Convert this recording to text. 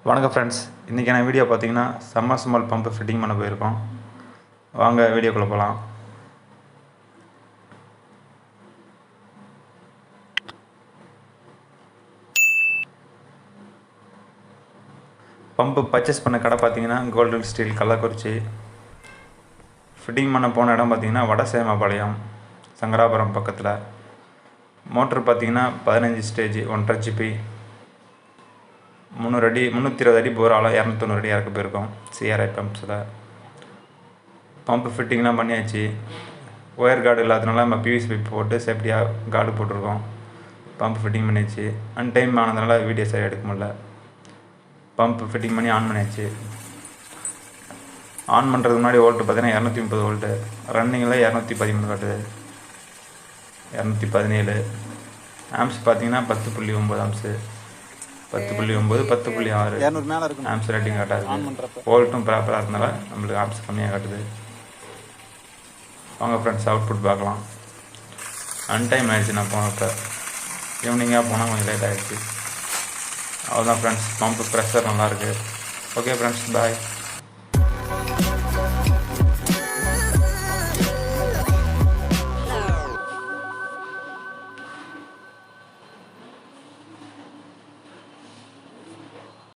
வணக்கம் ஃப்ரெண்ட்ஸ், இன்றைக்கான வீடியோ பார்த்தீங்கன்னா சம்மர்சிபிள் பம்பு ஃபிட்டிங் பண்ண போயிருக்கோம். வாங்க வீடியோக்குள்ளே போகலாம். பம்பு பர்ச்சேஸ் பண்ண கடை பார்த்தீங்கன்னா கோல்டன் ஸ்டீல் கள்ளக்குறிச்சி. ஃபிட்டிங் பண்ண போன இடம் பார்த்தீங்கன்னா வடசேமாபாளையம் சங்கராபுரம் பக்கத்தில். மோட்ரு பார்த்தீங்கன்னா 15 ஸ்டேஜ் 1.5 ஜிபி 300 அடி 320 அடி போர் ஆழம் 290 அடி இறக்க போயிருக்கோம். சிஆர்ஐ பம்ப்ஸில் பம்பு ஃபிட்டிங்லாம் பண்ணியாச்சு. ஒயர் கார்டு இல்லாததுனால நம்ம பிவிசி பைப் போட்டு சேஃப்டியாக கார்டு போட்டிருக்கோம். பம்பு ஃபிட்டிங் பண்ணியாச்சு. அன்டைம் ஆனதுனால வீடியோ சரியாக எடுக்க முடியல. பம்பு ஃபிட்டிங் பண்ணி ஆன் பண்ணியாச்சு. ஆன் பண்ணுறதுக்கு முன்னாடி வோல்ட்டு பார்த்தீங்கன்னா 230 வோல்ட்டு, ரன்னிங்கில் 213 காட்டுது. 217 ஆம்ஸ் பார்த்தீங்கன்னா 10.9 ஆம்ஸு, 10.9 10.6 ஆம்ஸ் ரேட்டிங் காட்டாது. வோல்ட்டும் ப்ராப்பராக இருந்தால நம்மளுக்கு ஆம்ஸ் கம்மியாக காட்டுது. வாங்க ஃப்ரெண்ட்ஸ் அவுட்புட் பார்க்கலாம். அன்டைம் ஆகிடுச்சு. நான் போனப்போ ஈவினிங்காக போனால் கொஞ்சம் லேட் ஆகிடுச்சு. அவ்வளோதான் ஃப்ரெண்ட்ஸ், பம்பு ப்ரெஷர் நல்லாயிருக்கு. ஓகே ஃப்ரெண்ட்ஸ், பாய்.